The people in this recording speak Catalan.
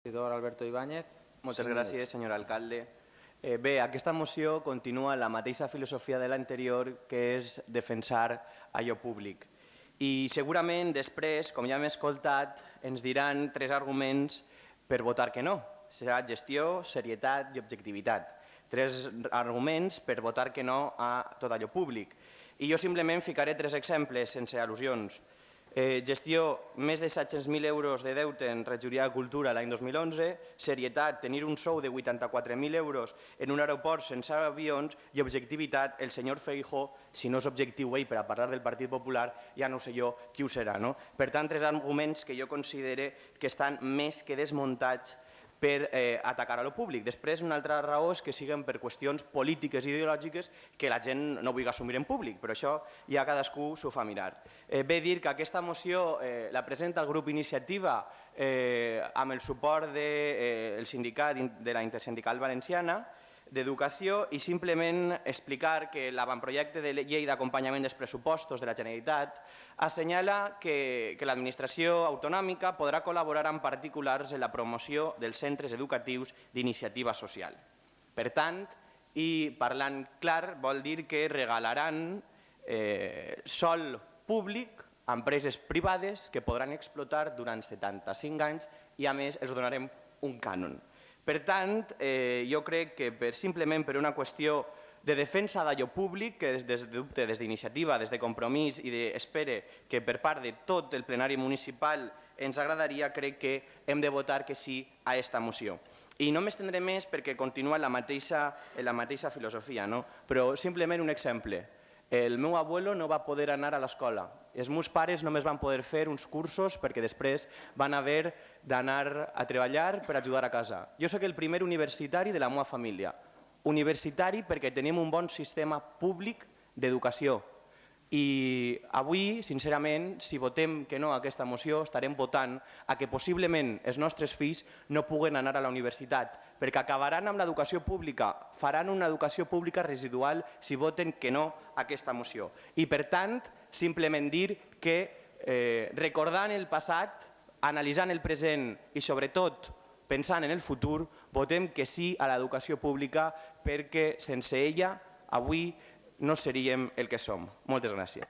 Regidor Alberto Ibáñez. Moltes gràcies, senyor alcalde. Bé, aquesta moció continua la mateixa filosofia de l'anterior, que és defensar allò públic. I segurament després, com ja hem escoltat, ens diran 3 arguments per votar que no. Serà gestió, serietat i objectivitat. 3 arguments per votar que no a tot allò públic. I jo simplement ficaré 3 exemples sense al·lusions. Gestió, més de 700.000 euros de deute en regidoria de Cultura l'any 2011, serietat, tenir un sou de 84.000 euros en un aeroport sense avions i objectivitat, el senyor Feijóo, si no és objectiu ell per a parlar del Partit Popular, ja no sé jo qui ho serà. Per tant, 3 arguments que jo considero que estan més que desmuntats per atacar a lo públic. Després, una altra raó és que siguin per qüestions polítiques i ideològiques que la gent no vulgui assumir en públic, però això ja cadascú s'ho fa mirar. Ve dir que aquesta moció la presenta el grup Iniciativa amb el suport del sindicat de la Intersindical Valenciana d'Educació i simplement explicar que l'avantprojecte de llei d'acompanyament dels pressupostos de la Generalitat assenyala que l'administració autonòmica podrà col·laborar amb particulars en la promoció dels centres educatius d'iniciativa social. Per tant, i parlant clar, vol dir que regalaran sòl públic a empreses privades que podran explotar durant 75 anys i a més els donarem un cànon. Per tant, jo crec que simplement per una qüestió de defensa d'allò públic, que des d'Iniciativa, des de Compromís i espero que per part de tot el plenari municipal ens agradaria, crec que hem de votar que sí a aquesta moció. I no m'estendré més perquè continua en la mateixa filosofia, però simplement un exemple. El meu abuelo no va poder anar a l'escola. Els meus pares només van poder fer uns cursos perquè després van haver d'anar a treballar per ajudar a casa. Jo soc el primer universitari de la meva família. Universitari perquè tenim un bon sistema públic d'educació. I avui, sincerament, si votem que no a aquesta moció, estarem votant a que possiblement els nostres fills no puguen anar a la universitat, perquè acabaran amb l'educació pública, faran una educació pública residual si voten que no a aquesta moció. I per tant, simplement dir que recordant el passat, analitzant el present i sobretot pensant en el futur, votem que sí a l'educació pública perquè sense ella avui no seríem el que som. Moltes gràcies.